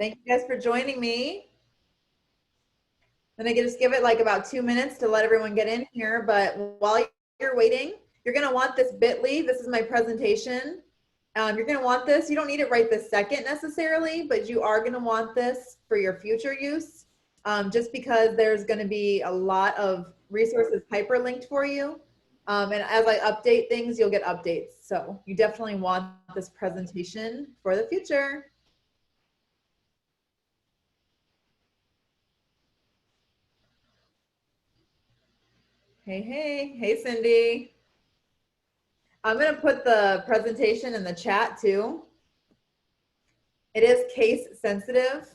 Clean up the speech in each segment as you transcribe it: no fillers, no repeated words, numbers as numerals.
Thank you guys for joining me. Then I can just give it like about 2 minutes to let everyone get in here. But while you're waiting, you're gonna want this bit.ly. This is my presentation. You're gonna want this. You don't need it right this second necessarily, but you are gonna want this for your future use. Just because there's gonna be a lot of resources hyperlinked for you. And as I update things, you'll get updates. So you definitely want this presentation for the future. Hey, Cindy. I'm going to put the presentation in the chat too. It is case sensitive.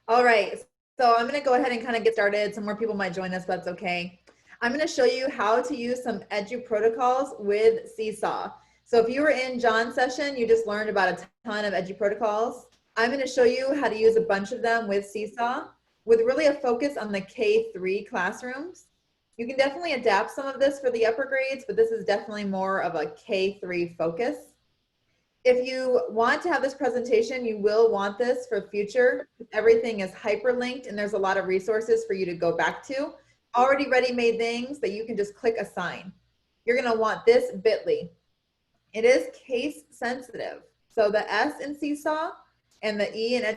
All right, so I'm going to go ahead and kind of get started. Some more people might join us, but that's okay. I'm going to show you how to use some Eduprotocols with Seesaw. So if you were in John's session, you just learned about a ton of Eduprotocols. I'm going to show you how to use a bunch of them with Seesaw with really a focus on the K-3 classrooms. You can definitely adapt some of this for the upper grades, but this is definitely more of a K-3 focus. If you want to have this presentation, you will want this for future. Everything is hyperlinked and there's a lot of resources for you to go back to. Already ready-made things that you can just click assign. You're gonna want this bit.ly. It is case sensitive. So the S in Seesaw and the E in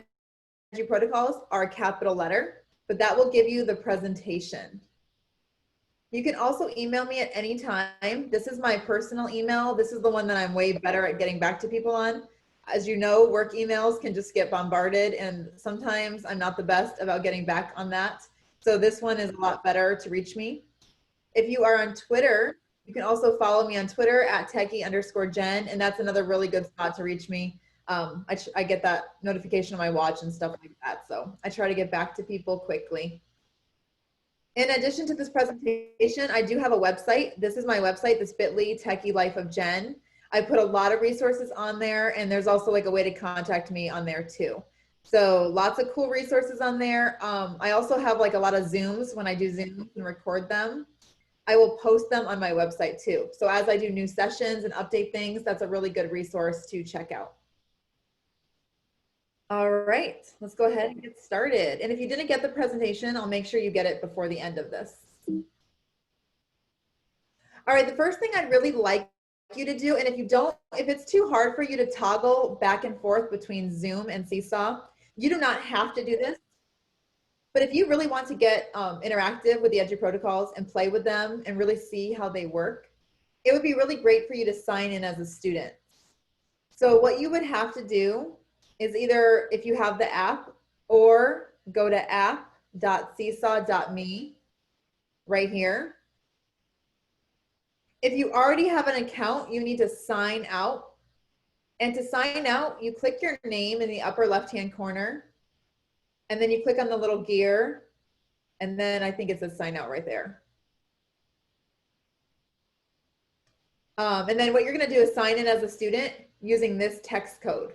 Eduprotocols are a capital letter, but that will give you the presentation. You can also email me at any time. This is my personal email. This is the one that I'm way better at getting back to people on. As you know, work emails can just get bombarded, and sometimes I'm not the best about getting back on that. So this one is a lot better to reach me. If you are on Twitter, you can also follow me on Twitter at techie_Jenn, and that's another really good spot to reach me. I get that notification on my watch and stuff like that. So I try to get back to people quickly. In addition to this presentation, I do have a website. This is my website, this bit.ly Techie Life of Jenn. I put a lot of resources on there, and there's also like a way to contact me on there too. So lots of cool resources on there. I also have like a lot of Zooms when I do Zooms and record them. I will post them on my website too. So as I do new sessions and update things, that's a really good resource to check out. All right, let's go ahead and get started. And if you didn't get the presentation, I'll make sure you get it before the end of this. All right, the first thing I'd really like you to do, and if it's too hard for you to toggle back and forth between Zoom and Seesaw, you do not have to do this. But if you really want to get interactive with the Eduprotocols and play with them and really see how they work, it would be really great for you to sign in as a student. So what you would have to do is either, if you have the app, or go to app.seesaw.me right here. If you already have an account, you need to sign out. And to sign out, you click your name in the upper left-hand corner, and then you click on the little gear, and then I think it says sign out right there. And then what you're gonna do is sign in as a student using this text code.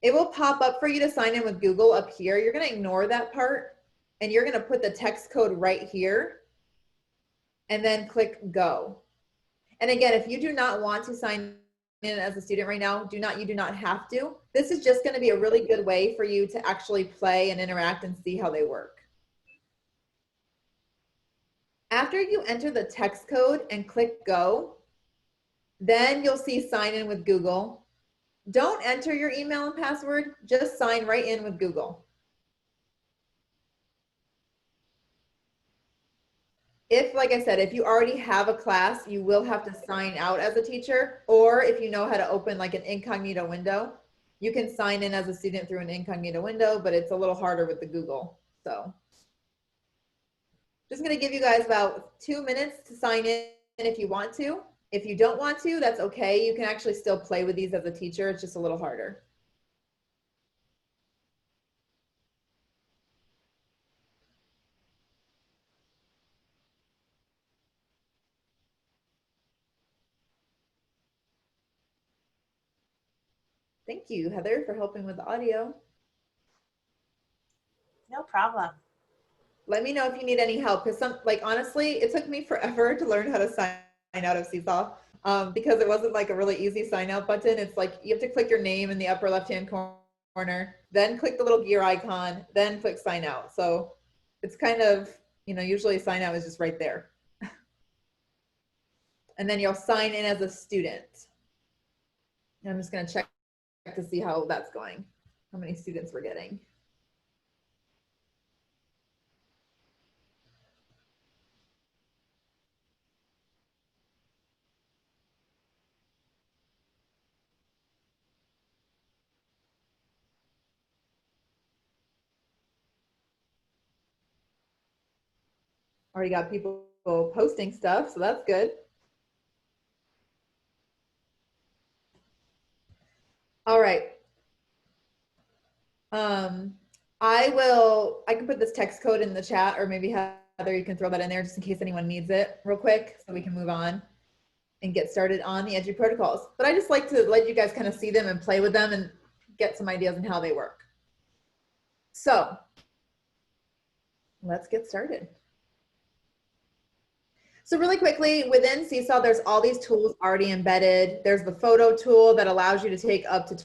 It will pop up for you to sign in with Google up here. You're gonna ignore that part, and you're gonna put the text code right here, and then click go. And again, if you do not want to sign in as a student right now, you do not have to. This is just gonna be a really good way for you to actually play and interact and see how they work. After you enter the text code and click go, then you'll see sign in with Google. Don't enter your email and password, just sign right in with Google. If, like I said, if you already have a class, you will have to sign out as a teacher, or if you know how to open like an incognito window, you can sign in as a student through an incognito window, but it's a little harder with the Google. So just gonna give you guys about 2 minutes to sign in if you want to. If you don't want to, that's okay. You can actually still play with these as a teacher. It's just a little harder. Thank you, Heather, for helping with the audio. No problem. Let me know if you need any help, because honestly, it took me forever to learn how to sign out of Seesaw, because it wasn't like a really easy sign out button. It's like you have to click your name in the upper left-hand corner, then click the little gear icon, then click sign out. So it's kind of, usually sign out is just right there. And then you'll sign in as a student. And I'm just going to check to see how that's going, how many students we're getting. Already got people posting stuff, so that's good. All right. I can put this text code in the chat, or maybe Heather, you can throw that in there just in case anyone needs it real quick so we can move on and get started on the Eduprotocols. But I just like to let you guys kind of see them and play with them and get some ideas on how they work. So let's get started. So really quickly, within Seesaw, there's all these tools already embedded. There's the photo tool that allows you to take up to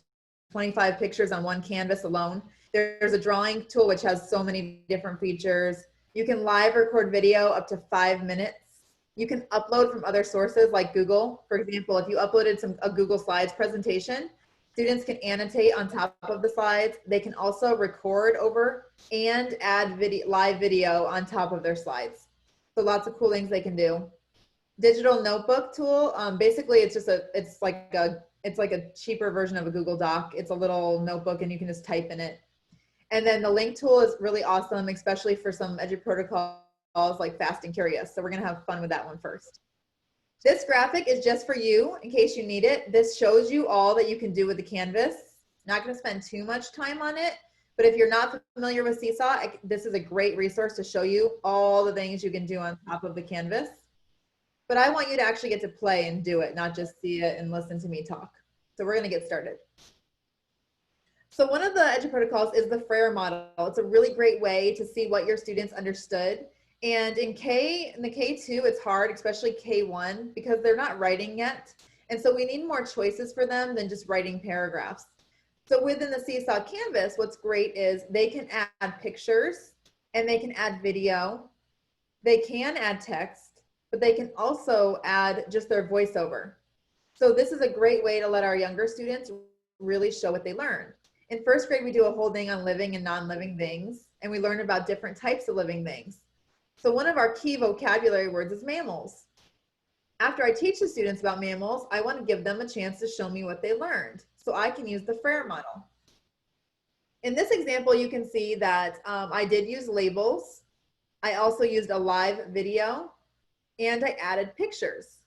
25 pictures on one canvas alone. There's a drawing tool, which has so many different features. You can live record video up to 5 minutes. You can upload from other sources like Google. For example, if you uploaded a Google Slides presentation, students can annotate on top of the slides. They can also record over and add live video on top of their slides. So lots of cool things they can do. Digital notebook tool. Basically, it's like a cheaper version of a Google Doc. It's a little notebook, and you can just type in it. And then the link tool is really awesome, especially for some Eduprotocols like Fast and Curious. So we're gonna have fun with that one first. This graphic is just for you in case you need it. This shows you all that you can do with the canvas. Not gonna spend too much time on it, but if you're not familiar with Seesaw, this is a great resource to show you all the things you can do on top of the canvas. But I want you to actually get to play and do it, not just see it and listen to me talk. So we're gonna get started. So one of the Eduprotocols is the Frere model. It's a really great way to see what your students understood. And in the K2, it's hard, especially K1, because they're not writing yet. And so we need more choices for them than just writing paragraphs. So within the Seesaw Canvas, what's great is they can add pictures and they can add video. They can add text, but they can also add just their voiceover. So this is a great way to let our younger students really show what they learned. In first grade, we do a whole thing on living and non-living things, and we learn about different types of living things. So one of our key vocabulary words is mammals. After I teach the students about mammals, I want to give them a chance to show me what they learned. So I can use the Frere model. In this example, you can see that I did use labels. I also used a live video, and I added pictures.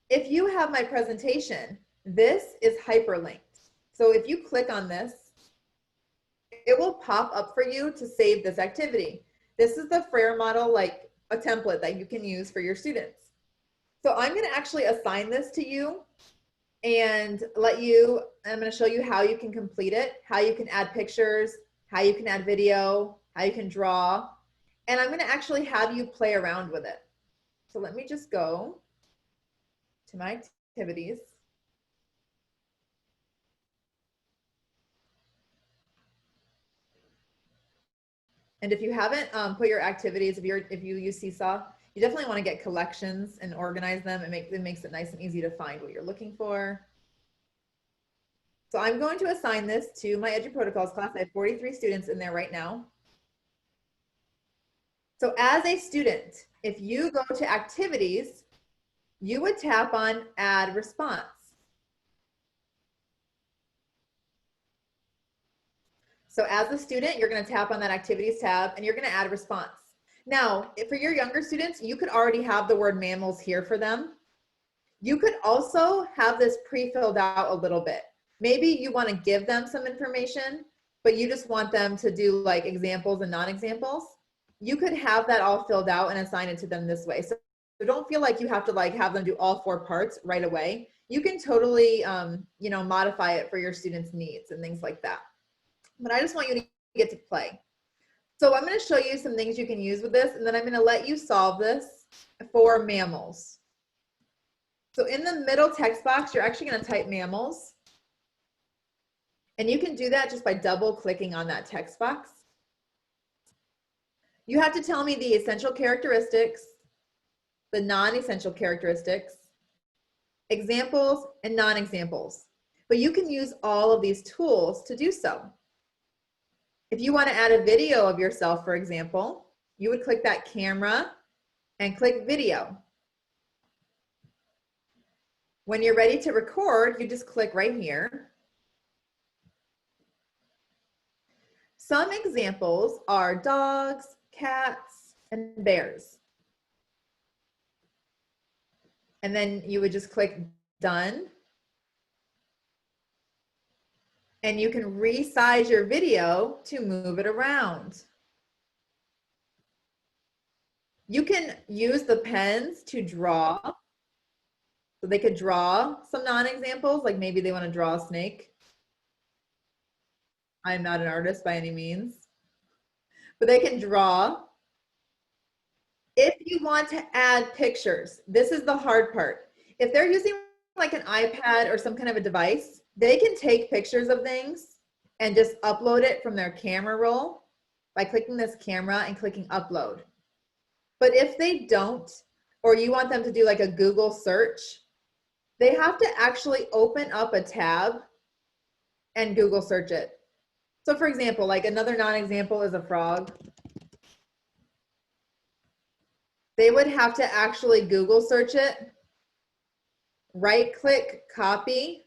If you have my presentation, this is hyperlinked. So if you click on this, it will pop up for you to save this activity. This is the Frere model, like a template that you can use for your students. So I'm going to actually assign this to you and I'm going to show you how you can complete it, how you can add pictures, how you can add video, how you can draw, and I'm going to actually have you play around with it. So let me just go to my activities. And if you haven't put your activities, if you use Seesaw, you definitely want to get collections and organize them. It makes it nice and easy to find what you're looking for. So I'm going to assign this to my Eduprotocols class. I have 43 students in there right now. So as a student, if you go to activities, you would tap on add response. So as a student, you're going to tap on that activities tab and you're going to add a response. Now, for your younger students, you could already have the word mammals here for them. You could also have this pre-filled out a little bit. Maybe you want to give them some information, but you just want them to do like examples and non-examples. You could have that all filled out and assign it to them this way. So So don't feel like you have to like have them do all 4 parts right away. You can totally, you know, modify it for your students' needs and things like that. But I just want you to get to play. So I'm going to show you some things you can use with this, and then I'm going to let you solve this for mammals. So in the middle text box, you're actually going to type mammals. And you can do that just by double clicking on that text box. You have to tell me the essential characteristics, the non-essential characteristics, examples, and non-examples. But you can use all of these tools to do so. If you want to add a video of yourself, for example, you would click that camera and click video. When you're ready to record, you just click right here. Some examples are dogs, cats, and bears. And then you would just click done. And you can resize your video to move it around. You can use the pens to draw. So they could draw some non-examples, like maybe they want to draw a snake. I'm not an artist by any means, but they can draw. If you want to add pictures, this is the hard part. If they're using like an iPad or some kind of a device, they can take pictures of things and just upload it from their camera roll by clicking this camera and clicking upload. But if they don't, or you want them to do like a Google search, they have to actually open up a tab and Google search it. So for example, like another non-example is a frog. They would have to actually Google search it, right click, copy,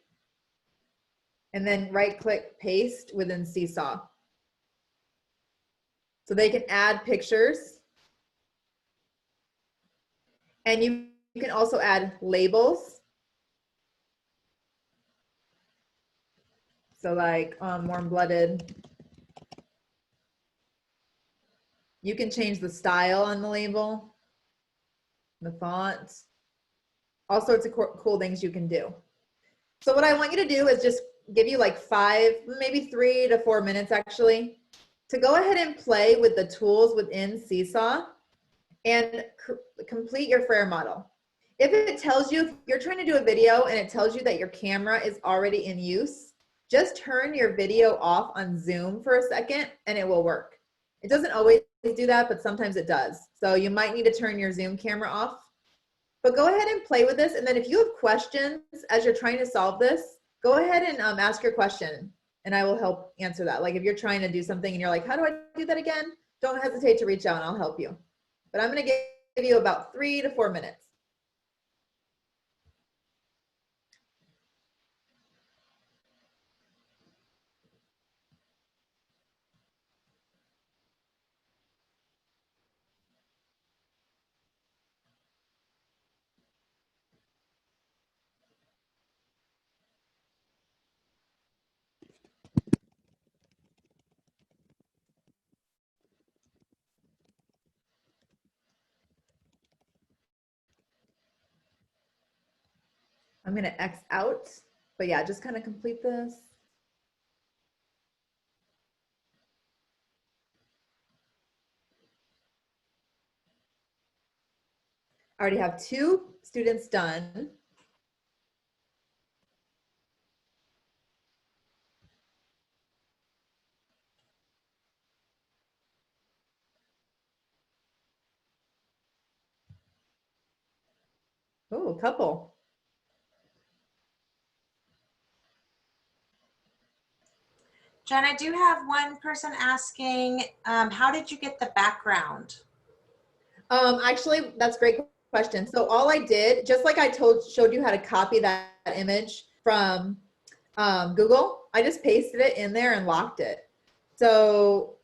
and then right click, paste within Seesaw. So they can add pictures. And you can also add labels. So like warm-blooded. You can change the style on the label, the font, all sorts of cool things you can do. So what I want you to do is just give you like 5, maybe 3 to 4 minutes actually, to go ahead and play with the tools within Seesaw and complete your Frere model. If it tells you, if you're trying to do a video and it tells you that your camera is already in use, just turn your video off on Zoom for a second and it will work. It doesn't always do that, but sometimes it does. So you might need to turn your Zoom camera off. But go ahead and play with this. And then if you have questions as you're trying to solve this, go ahead and ask your question and I will help answer that. Like if you're trying to do something and you're like, how do I do that again? Don't hesitate to reach out and I'll help you. But I'm going to give you about 3 to 4 minutes. I'm going to X out, but yeah, just kind of complete this. I already have 2 students done. Oh, a couple. Jen, I do have one person asking, how did you get the background? Actually, that's a great question. So all I did, just like I showed you how to copy that image from Google, I just pasted it in there and locked it. So,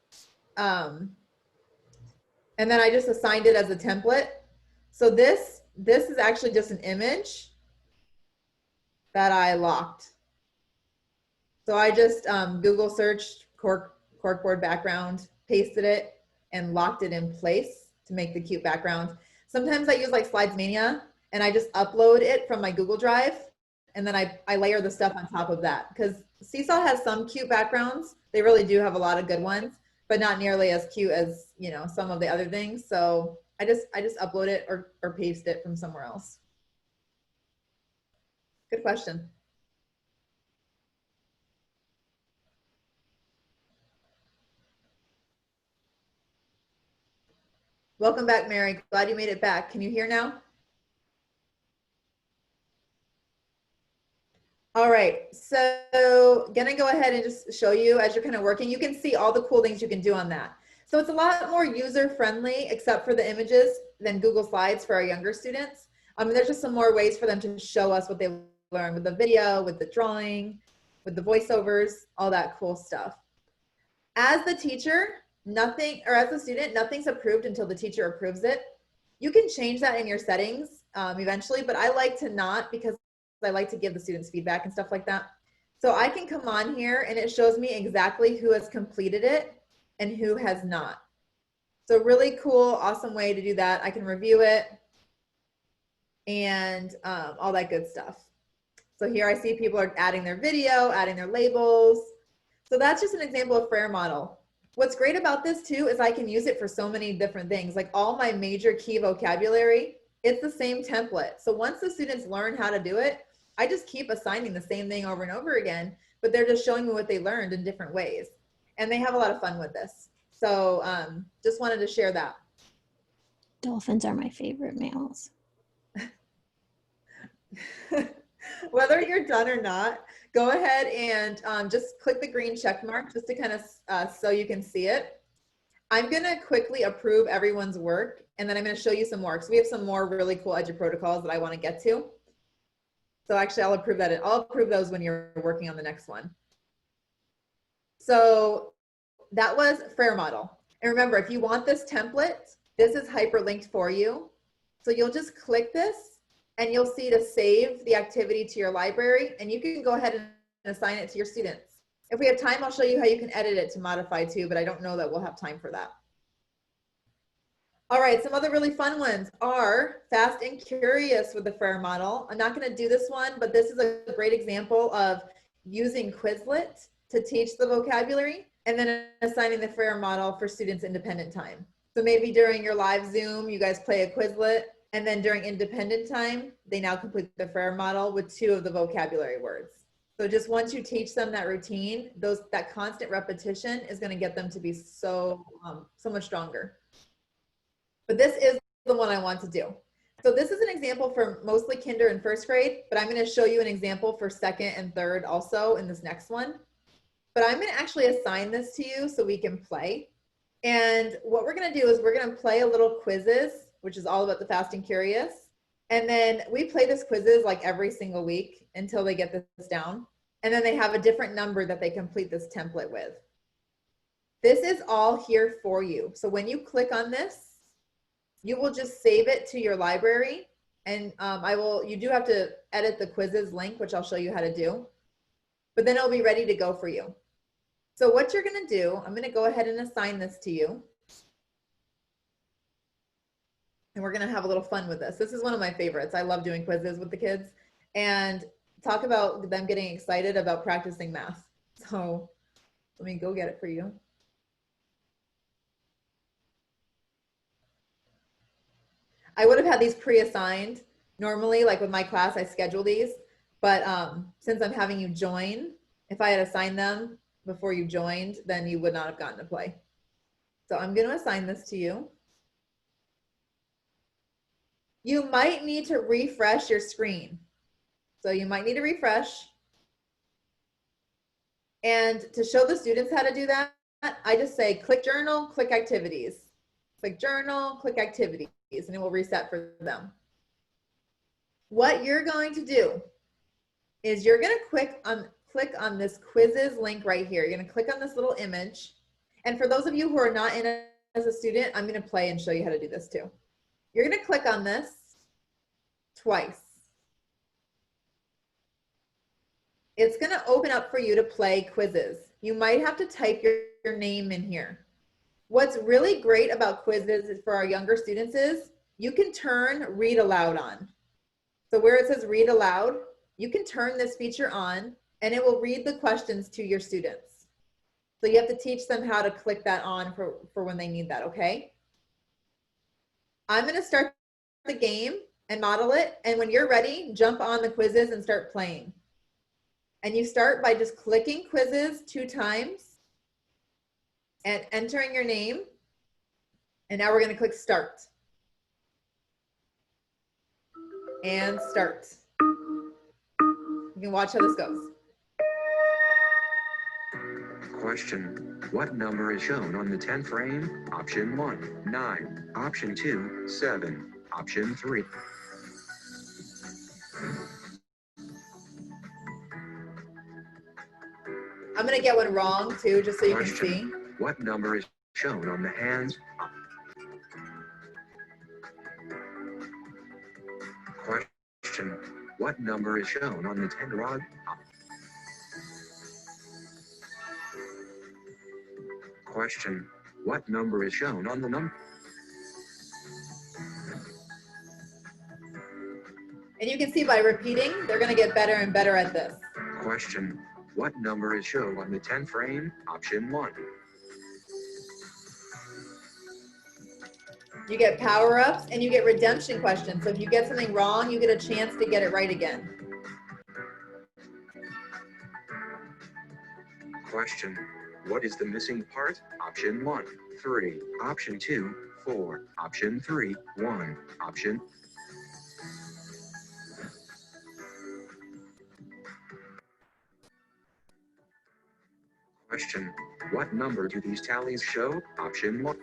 and then I just assigned it as a template. So this is actually just an image that I locked. So I just Google searched corkboard background, pasted it, and locked it in place to make the cute background. Sometimes I use like Slides Mania and I just upload it from my Google Drive and then I layer the stuff on top of that because Seesaw has some cute backgrounds. They really do have a lot of good ones, but not nearly as cute as, you know, some of the other things. So I just upload it or paste it from somewhere else. Good question. Welcome back, Mary. Glad you made it back. Can you hear now? All right, so gonna go ahead and just show you as you're kind of working, you can see all the cool things you can do on that. So it's a lot more user-friendly, except for the images, than Google Slides for our younger students. There's just some more ways for them to show us what they learned with the video, with the drawing, with the voiceovers, all that cool stuff. As the teacher, nothing, or as a student, nothing's approved until the teacher approves it. You can change that in your settings eventually, but I like to not because I like to give the students feedback and stuff like that. So I can come on here and it shows me exactly who has completed it and who has not. So really cool, awesome way to do that. I can review it and all that good stuff. So here I see people are adding their video, adding their labels. So that's just an example of Frayer model. What's great about this too is I can use it for so many different things. Like all my major key vocabulary, it's the same template. So once the students learn how to do it, I just keep assigning the same thing over and over again, but they're just showing me what they learned in different ways. And they have a lot of fun with this. So just wanted to share that. Dolphins are my favorite mammals. Whether you're done or not, go ahead and just click the green check mark just to kind of so you can see it. I'm going to quickly approve everyone's work, and then I'm going to show you some more because we have some more really cool Eduprotocols that I want to get to. So actually, I'll approve that. I'll approve those when you're working on the next one. So that was Frayer model. And remember, if you want this template, this is hyperlinked for you. So you'll just click this and you'll see to save the activity to your library, and you can go ahead and assign it to your students. If we have time, I'll show you how you can edit it to modify too, but I don't know that we'll have time for that. All right, some other really fun ones are Fast and Curious with the Frayer model. I'm not going to do this one, but this is a great example of using Quizlet to teach the vocabulary and then assigning the Frayer model for students' independent time. So maybe during your live Zoom, you guys play a Quizlet, and then during independent time, they now complete the Frayer model with 2 of the vocabulary words. So just once you teach them that routine, that constant repetition is going to get them to be so much stronger. But this is the one I want to do. So this is an example for mostly kinder and first grade, but I'm going to show you an example for second and third also in this next one. But I'm going to actually assign this to you so we can play. And what we're going to do is we're going to play a little quizzes, which is all about the Fast and Curious. And then we play this quizzes like every single week until they get this down. And then they have a different number that they complete this template with. This is all here for you. So when you click on this, you will just save it to your library. And you do have to edit the quizzes link, which I'll show you how to do. But then it'll be ready to go for you. So what you're going to do, I'm going to go ahead and assign this to you. And we're going to have a little fun with this. This is one of my favorites. I love doing quizzes with the kids and talk about them getting excited about practicing math. So let me go get it for you. I would have had these pre-assigned. Normally, like with my class, I schedule these. But since I'm having you join, if I had assigned them before you joined, then you would not have gotten to play. So I'm going to assign this to you. You might need to refresh your screen. So you might need to refresh. And to show the students how to do that, I just say click journal, click activities. Click journal, click activities, and it will reset for them. What you're going to do is you're going to click on this quizzes link right here. You're going to click on this little image. And for those of you who are not in it as a student, I'm going to play and show you how to do this too. You're going to click on this twice. It's going to open up for you to play quizzes. You might have to type your name in here. What's really great about quizzes for our younger students is you can turn read aloud on. So where it says read aloud, you can turn this feature on and it will read the questions to your students. So you have to teach them how to click that on for when they need that, okay? I'm gonna start the game and model it. And when you're ready, jump on the quizzes and start playing. And you start by just clicking quizzes 2 times and entering your name. And now we're gonna click start. And start. You can watch how this goes. Question: what number is shown on the 10 frame? Option 1, 9. Option 2, 7. Option 3. I'm gonna get one wrong too, just so you can Question: see. what number is shown on the hands? Question: what number is shown on the 10 rod? Question: what number is shown on the number? And you can see by repeating, they're gonna get better and better at this. Question: what number is shown on the 10 frame? Option 1. You get power-ups and you get redemption questions. So if you get something wrong, you get a chance to get it right again. Question: what is the missing part? Option 1, 3. Option 2, 4. Option 3, 1. Option. Question: what number do these tallies show? Option 1.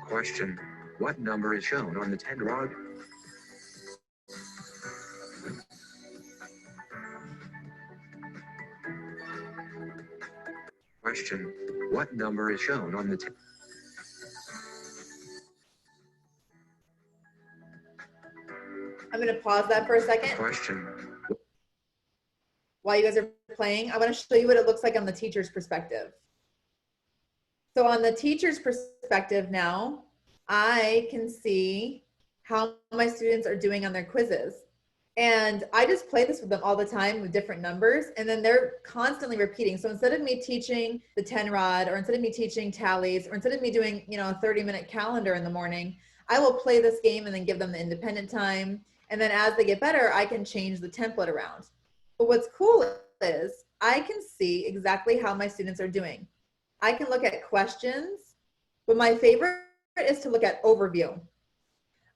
Question: what number is shown on the 10 rod? Question: what number is shown on the 10? I'm gonna pause that for a second. Question: While you guys are playing, I wanna show you what it looks like on the teacher's perspective. So on the teacher's perspective now, I can see how my students are doing on their quizzes. And I just play this with them all the time with different numbers, and then they're constantly repeating. So instead of me teaching the 10 rod, or instead of me teaching tallies, or instead of me doing, you know, a 30-minute calendar in the morning, I will play this game and then give them the independent time. And then as they get better, I can change the template around. But what's cool is I can see exactly how my students are doing. I can look at questions, but my favorite is to look at overview.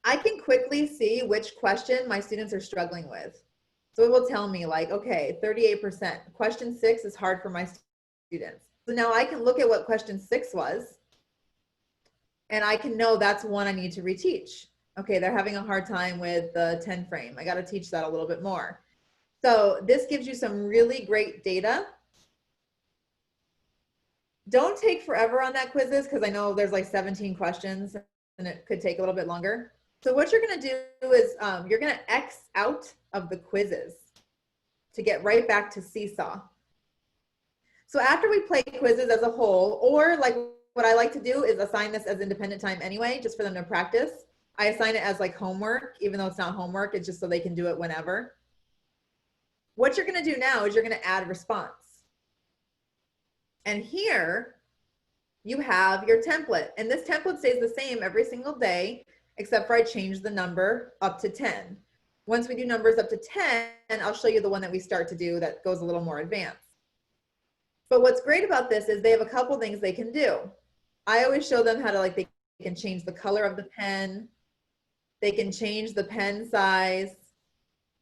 I can quickly see which question my students are struggling with. So it will tell me like, okay, 38%. Question 6 is hard for my students. So now I can look at what question 6 was, and I can know that's one I need to reteach. Okay, they're having a hard time with the 10 frame. I got to teach that a little bit more. So this gives you some really great data. Don't take forever on that quizzes, because I know there's like 17 questions and it could take a little bit longer. So what you're going to do is you're going to X out of the quizzes to get right back to Seesaw. So after we play quizzes as a whole, or like what I like to do is assign this as independent time anyway, just for them to practice. I assign it as like homework, even though it's not homework, it's just so they can do it whenever. What you're going to do now is you're going to add response. And here you have your template. And this template stays the same every single day, except for I change the number up to 10. Once we do numbers up to 10, I'll show you the one that we start to do that goes a little more advanced. But what's great about this is they have a couple things they can do. I always show them how to, like, they can change the color of the pen. They can change the pen size.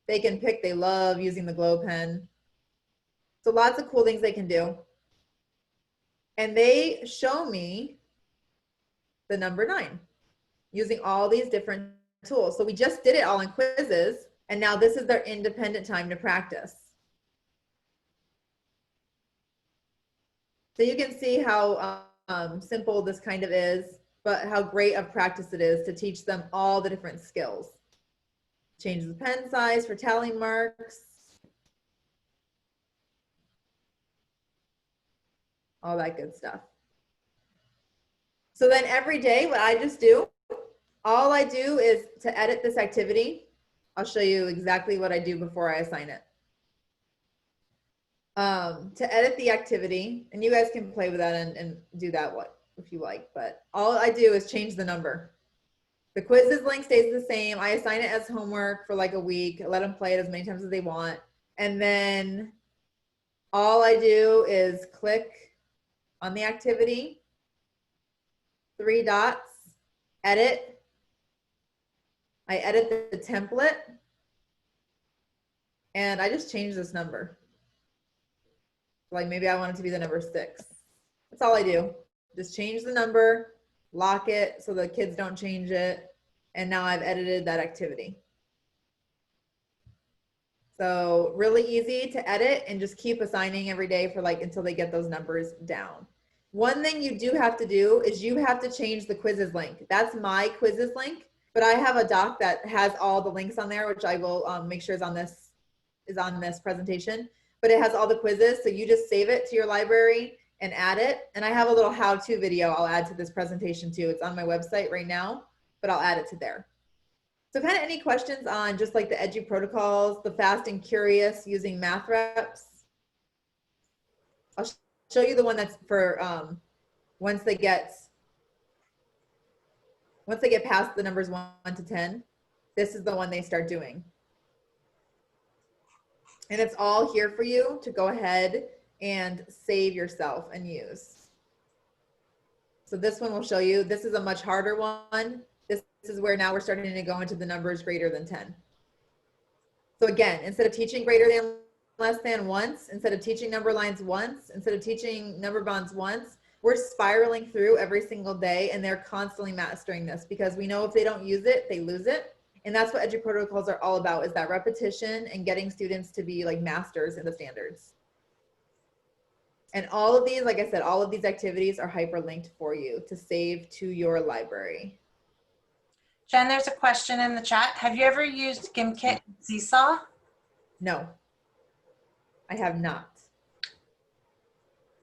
They can pick, they love using the glow pen. So lots of cool things they can do. And they show me the number 9 using all these different tools. So we just did it all in quizzes, and now this is their independent time to practice. So you can see how simple this kind of is, but how great of practice it is to teach them all the different skills. Change the pen size for tally marks. All that good stuff. So then every day, what I just do, all I do is to edit this activity. I'll show you exactly what I do before I assign it. To edit the activity, and you guys can play with that and do that if you like, but all I do is change the number. The quizzes link stays the same. I assign it as homework for like a week. I let them play it as many times as they want. And then all I do is click on the activity, 3 dots, edit. I edit the template, and I just change this number. Like maybe I want it to be the number 6. That's all I do. Just change the number, lock it so the kids don't change it. And now I've edited that activity. So really easy to edit and just keep assigning every day for like until they get those numbers down. One thing you do have to do is you have to change the quizzes link. That's my quizzes link, but I have a doc that has all the links on there, which I will make sure is on this presentation, but it has all the quizzes. So you just save it to your library and add it. And I have a little how-to video I'll add to this presentation too. It's on my website right now, but I'll add it to there. So kind of any questions on just like the Eduprotocols, the fast and curious using math reps? I'll show you the one that's for once they get past the numbers 1 to 10, this is the one they start doing. And it's all here for you to go ahead and save yourself and use. So this one will show you, this is a much harder one. This is where now we're starting to go into the numbers greater than 10. So again, instead of teaching greater than, less than once, instead of teaching number lines once, instead of teaching number bonds once, we're spiraling through every single day, and they're constantly mastering this because we know if they don't use it, they lose it. And that's what Eduprotocols are all about, is that repetition and getting students to be like masters in the standards. And all of these, like I said, all of these activities are hyperlinked for you to save to your library. Jen, there's a question in the chat. Have you ever used GimKit Seesaw? No, I have not.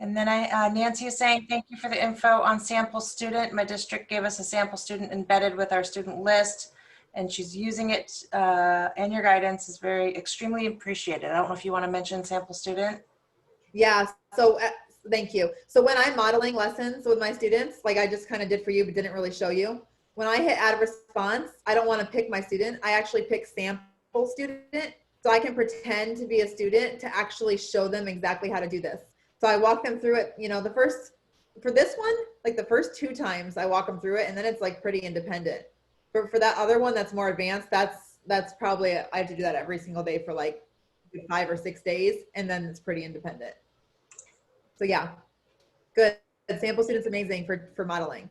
And then Nancy is saying, thank you for the info on sample student. My district gave us a sample student embedded with our student list, and she's using it, and your guidance is extremely appreciated. I don't know if you want to mention sample student. Yeah, so thank you. So when I'm modeling lessons with my students, like I just kind of did for you, but didn't really show you, when I hit add response, I don't want to pick my student. I actually pick sample student. So I can pretend to be a student to actually show them exactly how to do this. So I walk them through it, you know, for this one, like the first 2 times I walk them through it, and then it's like pretty independent. But for that other one that's more advanced, that's probably, I have to do that every single day for like 5 or 6 days, and then it's pretty independent. So yeah, good. Sample student's amazing for modeling.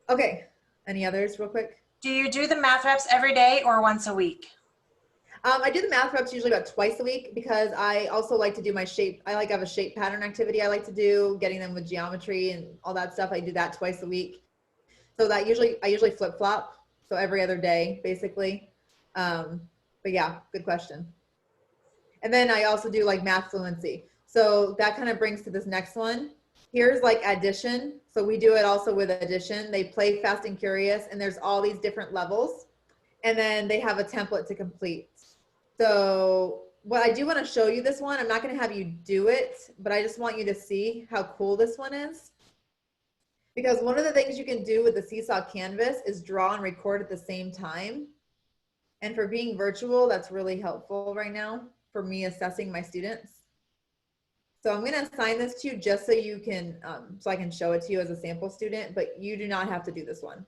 Okay, any others real quick? Do you do the math reps every day or once a week? I do the math reps usually about twice a week because I also like to do my shape. I like to have a shape pattern activity I like to do, getting them with geometry and all that stuff. I do that twice a week. So that I usually flip flop. So every other day, basically. But yeah, good question. And then I also do like math fluency. So that kind of brings to this next one. Here's like addition. So we do it also with addition. They play fast and curious, and there's all these different levels. And then they have a template to complete. So what I do want to show you this one, I'm not going to have you do it, but I just want you to see how cool this one is. Because one of the things you can do with the Seesaw canvas is draw and record at the same time. And for being virtual, that's really helpful right now for me assessing my students. So I'm going to assign this to you just so you can, so I can show it to you as a sample student, but you do not have to do this one.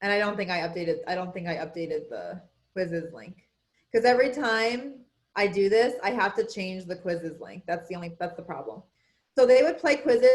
And I don't think I updated the quizzes link, because every time I do this, I have to change the quizzes link. That's the problem. So they would play quizzes,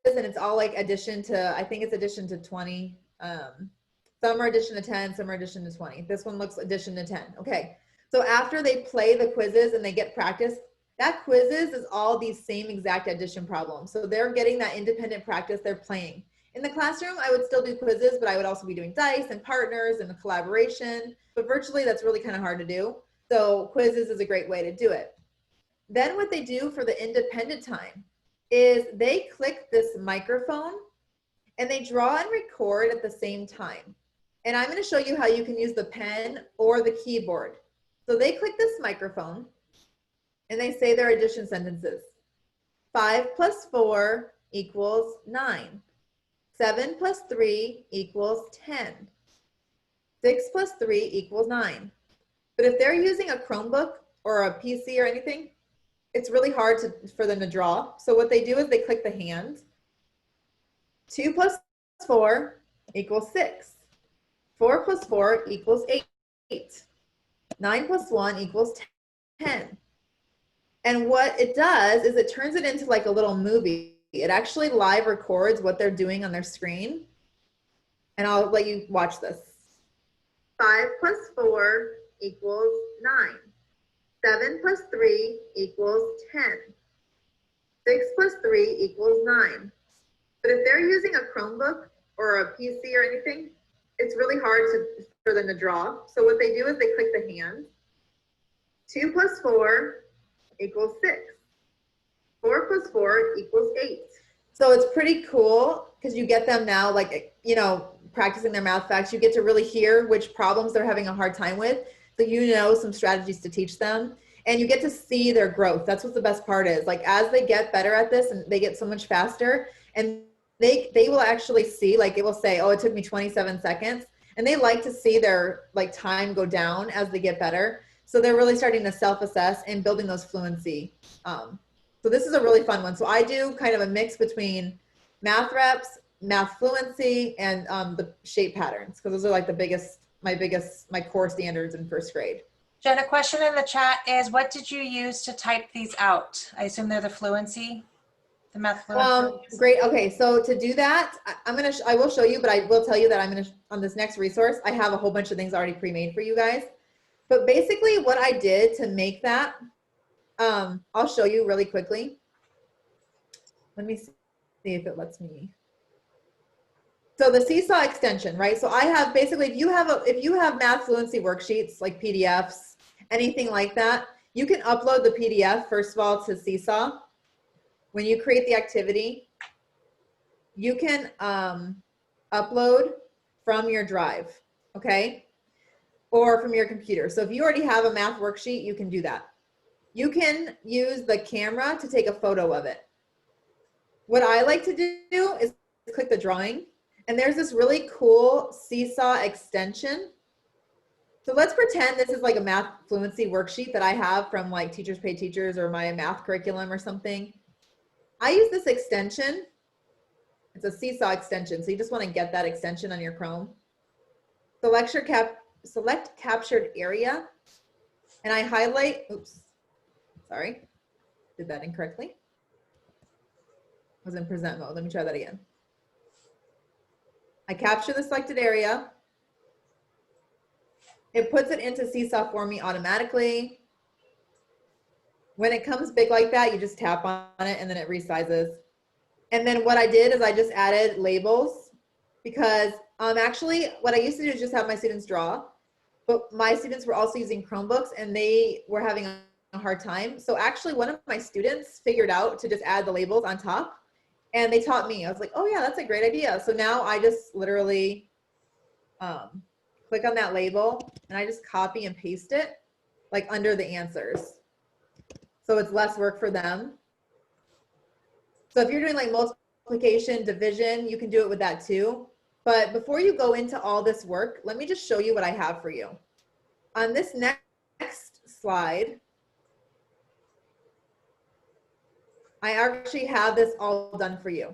and it's all like addition to, I think it's addition to 20. Some are addition to 10, some are addition to 20. This one looks addition to 10. Okay. So after they play the quizzes and they get practice, that quizzes is all these same exact addition problems. So they're getting that independent practice, they're playing. In the classroom, I would still do quizzes, but I would also be doing dice and partners and a collaboration. But virtually, that's really kind of hard to do. So quizzes is a great way to do it. Then what they do for the independent time is they click this microphone and they draw and record at the same time. And I'm going to show you how you can use the pen or the keyboard. So they click this microphone and they say their addition sentences. 5 plus 4 equals 9. 7 plus 3 equals 10. 6 plus 3 equals 9. But if they're using a Chromebook or a PC or anything, it's really hard for them to draw. So what they do is they click the hand. 2 plus 4 equals 6. 4 plus 4 equals 8. 9 plus 1 equals 10. And what it does is it turns it into like a little movie. It actually live records what they're doing on their screen. And I'll let you watch this. 5 plus 4 equals 9. 7 plus 3 equals 10. 6 plus 3 equals 9. But if they're using a Chromebook or a PC or anything, it's really hard for them to draw. So what they do is they click the hand. 2 plus 4 equals 6. 4 plus 4 equals 8. So it's pretty cool because you get them now, like, you know, practicing their math facts. You get to really hear which problems they're having a hard time with. So you know some strategies to teach them. And you get to see their growth. That's what the best part is. Like as they get better at this and they get so much faster, and they will actually see, like it will say, oh, it took me 27 seconds. And they like to see their like time go down as they get better. So they're really starting to self-assess and building those fluency. So this is a really fun one. So I do kind of a mix between math reps, math fluency, and the shape patterns, because those are like my core standards in first grade. Jen, a question in the chat is, what did you use to type these out? I assume they're the fluency, the math fluency. Great. Okay, so to do that, I will show you, but I will tell you that on this next resource, I have a whole bunch of things already pre-made for you guys. But basically what I did to make that, I'll show you really quickly. Let me see if it lets me. So the Seesaw extension, right? So I have basically, if you have math fluency worksheets like PDFs, anything like that, you can upload the PDF first of all to Seesaw. When you create the activity, you can upload from your drive, okay? Or from your computer. So if you already have a math worksheet, you can do that. You can use the camera to take a photo of it. What I like to do is click the drawing, and there's this really cool Seesaw extension. So let's pretend this is like a math fluency worksheet that I have from like Teachers Pay Teachers or my math curriculum or something. I use this extension. It's a Seesaw extension. So you just want to get that extension on your Chrome. Select captured area, and I highlight, oops, sorry, did that incorrectly. I was in present mode. Let me try that again. I capture the selected area. It puts it into Seesaw for me automatically. When it comes big like that, you just tap on it and then it resizes. And then what I did is I just added labels, because actually what I used to do is just have my students draw, but my students were also using Chromebooks and they were having a hard time. So actually one of my students figured out to just add the labels on top, and they taught me. I was like, oh yeah, that's a great idea. So now I just literally click on that label and I just copy and paste it like under the answers. So it's less work for them. So if you're doing like multiplication, division, you can do it with that too. But before you go into all this work, let me just show you what I have for you. On this next slide, I actually have this all done for you.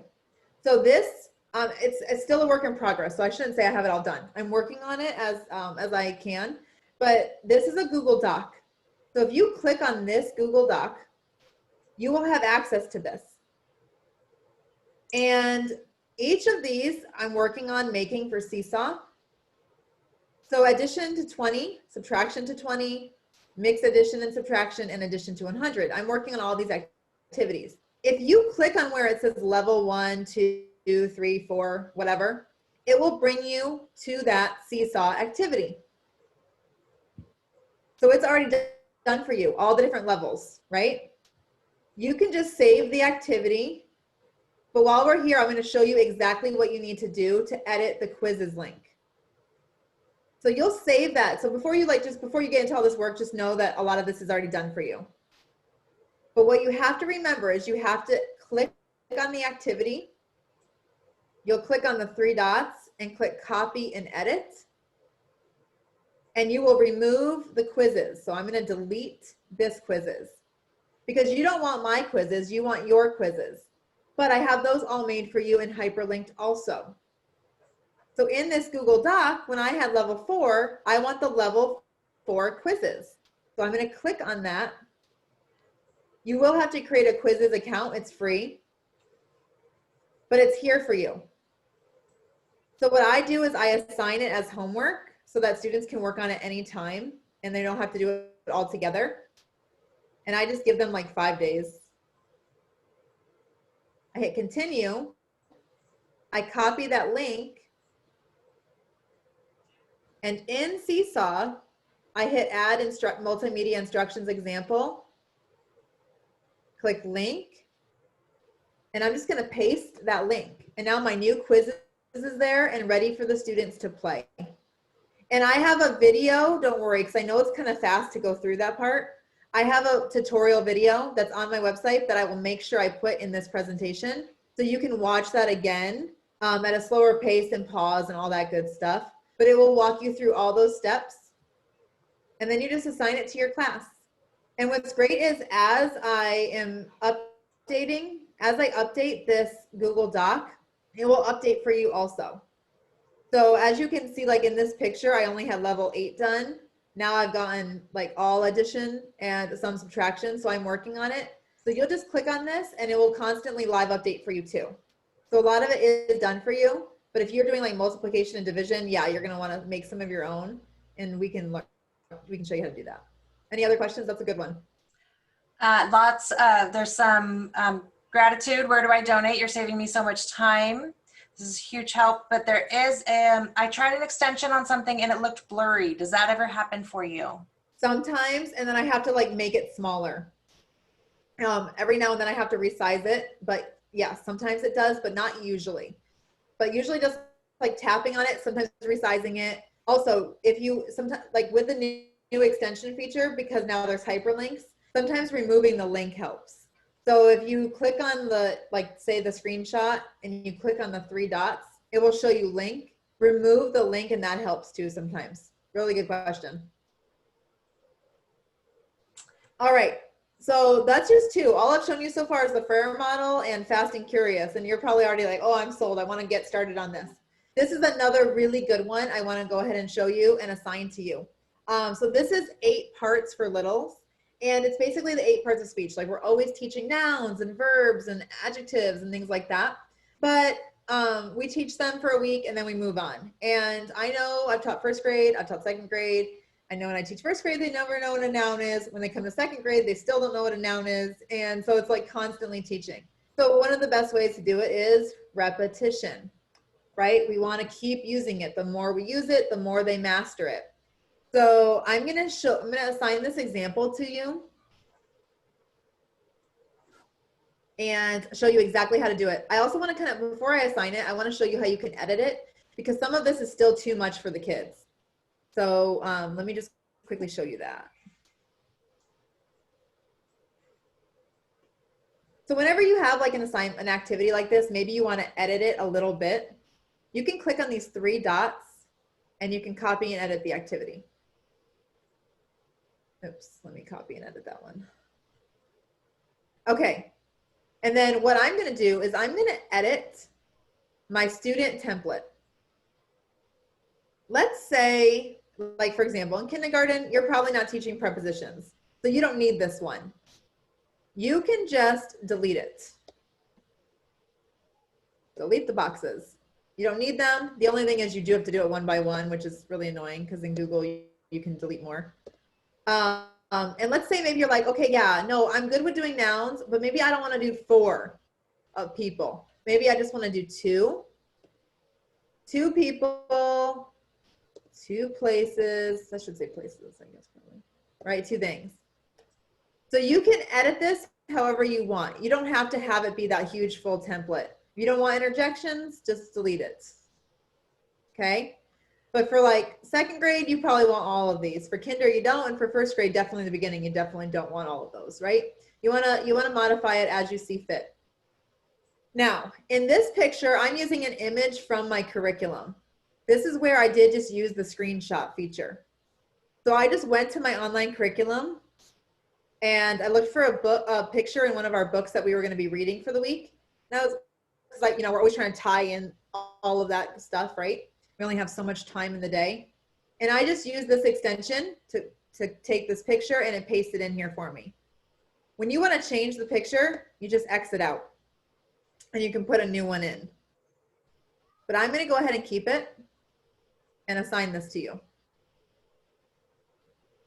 So this, it's still a work in progress. So I shouldn't say I have it all done. I'm working on it as I can, but this is a Google Doc. So if you click on this Google Doc, you will have access to this. And each of these I'm working on making for Seesaw. So addition to 20, subtraction to 20, mixed addition and subtraction, and addition to 100. I'm working on all these activities. If you click on where it says level 1, 2, 3, 4, whatever, it will bring you to that Seesaw activity. So it's already done for you, all the different levels, right? You can just save the activity But while we're here, I'm going to show you exactly what you need to do to edit the quizzes link. So you'll save that. So before you before you get into all this work, just know that a lot of this is already done for you. But what you have to remember is you have to click on the activity. You'll click on the 3 dots and click copy and edit. And you will remove the quizzes. So I'm going to delete this quizzes because you don't want my quizzes, you want your quizzes. But I have those all made for you and hyperlinked also. So in this Google Doc, when I had level 4, I want the level 4 quizzes. So I'm going to click on that. You will have to create a quizzes account. It's free, but it's here for you. So what I do is I assign it as homework so that students can work on it anytime and they don't have to do it all together. And I just give them like 5 days. I hit continue. I copy that link. And in Seesaw, I hit add multimedia instructions example. Click link. And I'm just going to paste that link. And now my new quiz is there and ready for the students to play. And I have a video, don't worry, because I know it's kind of fast to go through that part. I have a tutorial video that's on my website that I will make sure I put in this presentation. So you can watch that again at a slower pace and pause and all that good stuff. But it will walk you through all those steps. And then you just assign it to your class. And what's great is as I am updating, as I update this Google Doc, it will update for you also. So as you can see, like in this picture, I only had level 8 done. Now I've gotten like all addition and some subtraction. So I'm working on it. So you'll just click on this and it will constantly live update for you too. So a lot of it is done for you. But if you're doing like multiplication and division, yeah, you're going to want to make some of your own and we can show you how to do that. Any other questions? That's a good one. There's some gratitude. Where do I donate? You're saving me so much time. This is huge help, but there is, I tried an extension on something and it looked blurry. Does that ever happen for you? Sometimes, and then I have to like make it smaller. Every now and then I have to resize it, but yeah, sometimes it does, but not usually. But usually just like tapping on it, sometimes resizing it. Also, if you sometimes like with the new extension feature, because now there's hyperlinks, sometimes removing the link helps. So if you click on the, like say the screenshot and you click on the 3 dots, it will show you link. Remove the link and that helps too sometimes. Really good question. All right, so that's just 2. All I've shown you so far is the FAIR model and Fast and Curious, and you're probably already like, oh, I'm sold. I want to get started on this. This is another really good one I want to go ahead and show you and assign to you. So this is 8 parts for littles. And it's basically the 8 parts of speech. Like we're always teaching nouns and verbs and adjectives and things like that. But we teach them for a week and then we move on. And I know I've taught 1st grade, I've taught 2nd grade. I know when I teach 1st grade, they never know what a noun is. When they come to 2nd grade, they still don't know what a noun is. And so it's like constantly teaching. So one of the best ways to do it is repetition, right? We want to keep using it. The more we use it, the more they master it. So I'm going to assign this example to you and show you exactly how to do it. I also want to before I assign it, I want to show you how you can edit it because some of this is still too much for the kids. So let me just quickly show you that. So whenever you have like an activity like this, maybe you want to edit it a little bit. You can click on these 3 dots and you can copy and edit the activity. Oops, let me copy and edit that one. Okay, and then what I'm going to do is I'm going to edit my student template. Let's say, like for example, in kindergarten, you're probably not teaching prepositions, so you don't need this one. You can just delete it. Delete the boxes. You don't need them. The only thing is you do have to do it one by one, which is really annoying because in Google you can delete more. And let's say maybe you're like, okay, yeah, no, I'm good with doing nouns, but maybe I don't want to do 4 of people. Maybe I just want to do 2. 2 people, 2 places. I should say places, I guess, probably. Right, 2 things. So you can edit this however you want. You don't have to have it be that huge full template. If you don't want interjections, just delete it. Okay? But for like second grade, you probably want all of these. For kinder, you don't, and for first grade, definitely in the beginning, you definitely don't want all of those, right? You wanna modify it as you see fit. Now, in this picture, I'm using an image from my curriculum. This is where I did just use the screenshot feature. So I just went to my online curriculum and I looked for a picture in one of our books that we were going to be reading for the week. That was like, you know, we're always trying to tie in all of that stuff, right? We only have so much time in the day. And I just used this extension to take this picture and it pasted in here for me. When you want to change the picture, you just exit out and you can put a new one in. But I'm going to go ahead and keep it and assign this to you.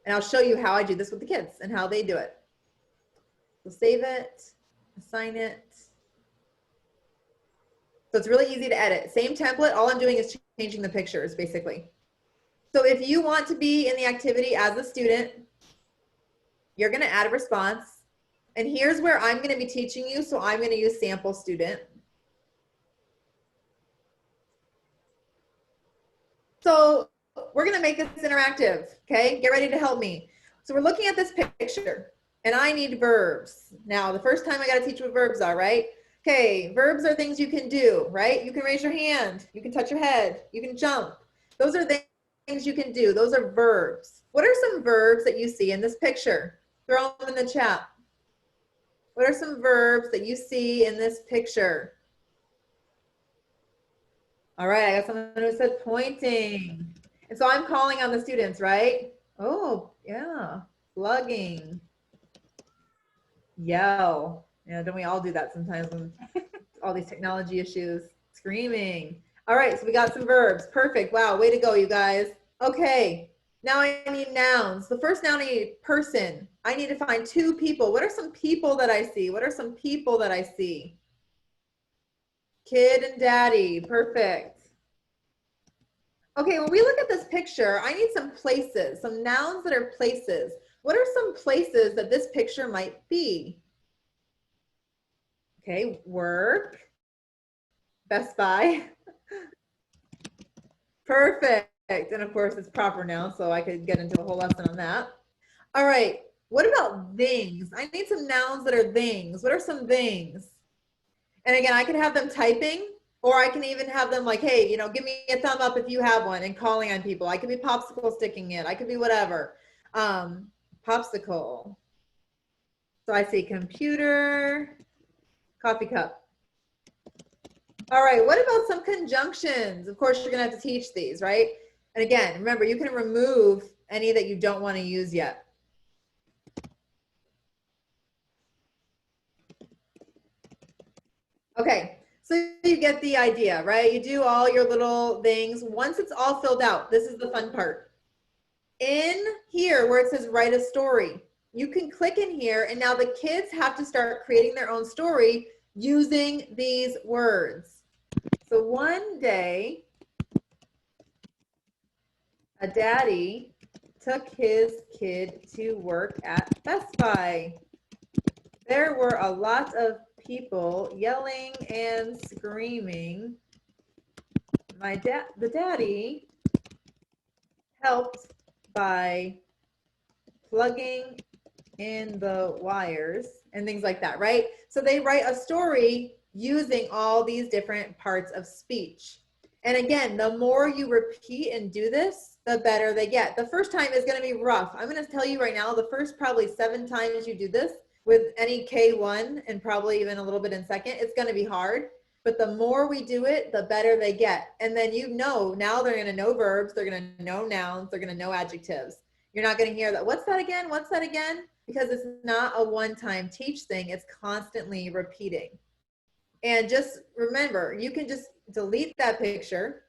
And I'll show you how I do this with the kids and how they do it. So save it, assign it. So it's really easy to edit. Same template, all I'm doing is changing the pictures basically. So if you want to be in the activity as a student, you're gonna add a response. And here's where I'm gonna be teaching you, so I'm gonna use sample student. So we're gonna make this interactive, okay? Get ready to help me. So we're looking at this picture and I need verbs. Now, the first time I gotta teach what verbs are, right? Okay, verbs are things you can do, right? You can raise your hand, you can touch your head, you can jump. Those are things you can do, those are verbs. What are some verbs that you see in this picture? Throw them in the chat. What are some verbs that you see in this picture? All right, I got someone who said pointing. And so I'm calling on the students, right? Oh, yeah, plugging, yell. Yeah, don't we all do that sometimes when all these technology issues? Screaming. All right, so we got some verbs. Perfect. Wow, way to go, you guys. Okay, now I need nouns. The first noun I need person. I need to find two people. What are some people that I see? What are some people that I see? Kid and daddy. Perfect. Okay, when we look at this picture, I need some places, some nouns that are places. What are some places that this picture might be? Okay, work, Best Buy. Perfect. And of course, it's proper now, so I could get into a whole lesson on that. All right, what about things? I need some nouns that are things. What are some things? And again, I can have them typing, or I can even have them like, hey, you know, give me a thumb up if you have one, and calling on people. I could be popsicle sticking it. I could be whatever. Popsicle. So I see computer, coffee cup. All right, what about some conjunctions? Of course, you're gonna have to teach these, right? And again, remember, you can remove any that you don't want to use yet. Okay, so you get the idea, right? You do all your little things. Once it's all filled out, this is the fun part. In here where it says write a story, you can click in here and now the kids have to start creating their own story using these words. So one day, a daddy took his kid to work at Best Buy. There were a lot of people yelling and screaming. The daddy helped by plugging in the wires and things like that, right? So they write a story using all these different parts of speech. And again, the more you repeat and do this, the better they get. The first time is going to be rough. I'm going to tell you right now, the first probably 7 times you do this with any K1 and probably even a little bit in second, it's going to be hard. But the more we do it, the better they get. And then you know, now they're going to know verbs, they're going to know nouns, they're going to know adjectives. You're not going to hear that, what's that again? What's that again? Because it's not a one-time teach thing. It's constantly repeating. And just remember, you can just delete that picture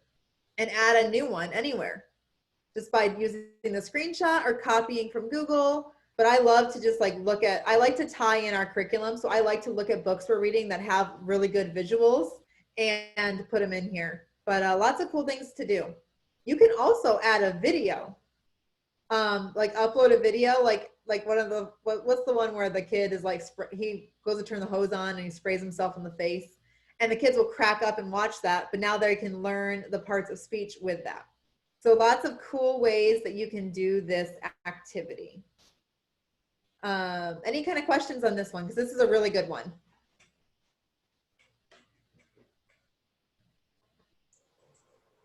and add a new one anywhere just by using the screenshot or copying from Google. But I love to just like look at, I like to tie in our curriculum. So I like to look at books we're reading that have really good visuals and put them in here. But lots of cool things to do. You can also add a video, like upload a video, like one of the, what's the one where the kid is like, he goes to turn the hose on and he sprays himself in the face. and the kids will crack up and watch that, but now they can learn the parts of speech with that. So lots of cool ways that you can do this activity. Any kind of questions on this one? Because this is a really good one.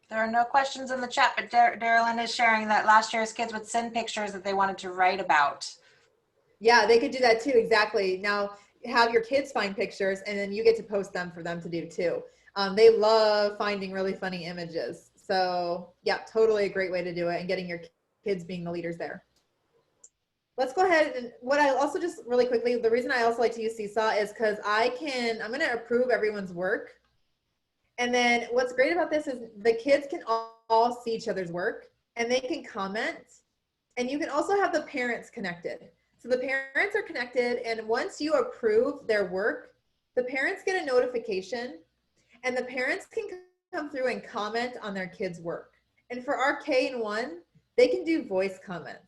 There are no questions in the chat, but Darylyn is sharing that last year's kids would send pictures that they wanted to write about. Yeah, they could do that too, exactly. Now, have your kids find pictures, and then you get to post them for them to do too. They love finding really funny images. So yeah, totally a great way to do it, and getting your kids being the leaders there. Let's go ahead, and what I also just really quickly, the reason I also like to use Seesaw is because I'm going to approve everyone's work. And then what's great about this is the kids can all see each other's work, and they can comment, and you can also have the parents connected. So the parents are connected, and once you approve their work, the parents get a notification, and the parents can come through and comment on their kids' work. And for our K-1, they can do voice comments.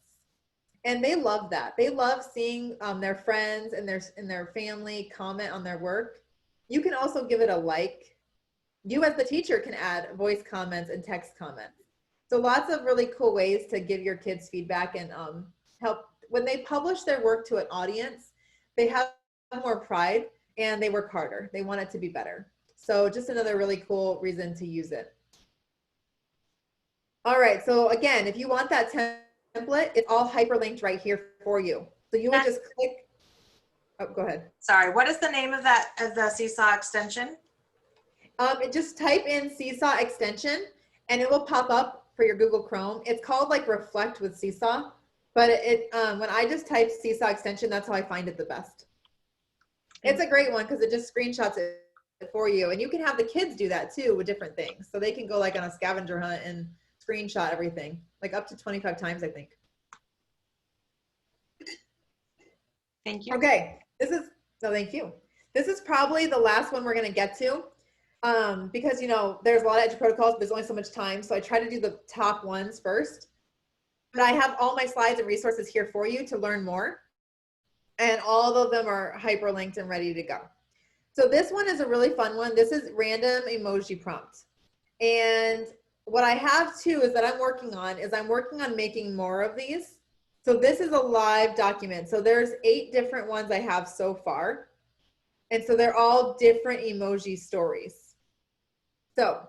And they love that. They love seeing their friends and their family comment on their work. You can also give it a like. You as the teacher can add voice comments and text comments. So lots of really cool ways to give your kids feedback and help. When they publish their work to an audience, they have more pride and they work harder. They want it to be better. So just another really cool reason to use it. All right, so again, if you want that template, it's all hyperlinked right here for you. So you would just click, oh, go ahead. Sorry, what is the name of the Seesaw extension? Just type in Seesaw extension and it will pop up for your Google Chrome. It's called like Reflect with Seesaw, but when I just type Seesaw extension, that's how I find it the best. It's a great one because it just screenshots it for you, and you can have the kids do that too with different things. So they can go like on a scavenger hunt and screenshot everything, like up to 25 times, I think. Thank you. Okay, thank you. This is probably the last one we're gonna get to because there's a lot of Eduprotocols, but there's only so much time. So I try to do the top ones first, but I have all my slides and resources here for you to learn more. And all of them are hyperlinked and ready to go. So this one is a really fun one. This is random emoji prompt. And what I have too is that I'm working on making more of these. So this is a live document. So there's 8 different ones I have so far. And so they're all different emoji stories. So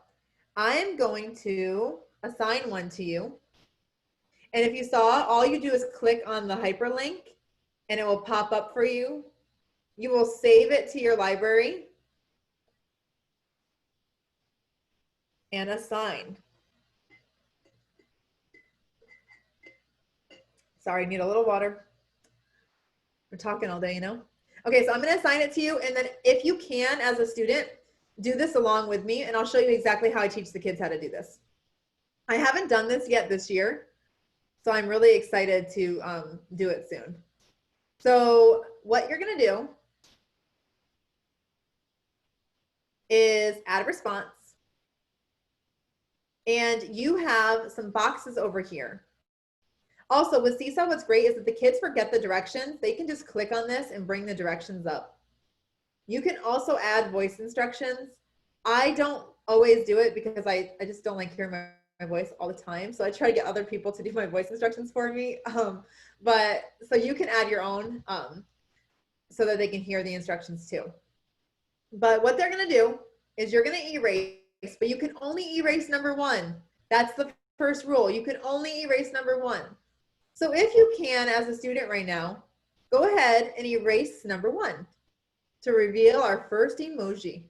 I'm going to assign one to you. And if you saw, all you do is click on the hyperlink and it will pop up for you. You will save it to your library and assign. Sorry, I need a little water. We're talking all day, Okay, so I'm going to assign it to you. And then if you can, as a student, do this along with me. And I'll show you exactly how I teach the kids how to do this. I haven't done this yet this year, so I'm really excited to do it soon. So what you're going to do is add a response. And you have some boxes over here. Also with Seesaw, what's great is that the kids forget the directions. They can just click on this and bring the directions up. You can also add voice instructions. I don't always do it because I just don't like hearing my voice all the time. So I try to get other people to do my voice instructions for me. But so you can add your own so that they can hear the instructions too. But what they're going to do is you're going to erase, but you can only erase number 1. That's the first rule. You can only erase number 1. So if you can, as a student right now, go ahead and erase number 1 to reveal our first emoji.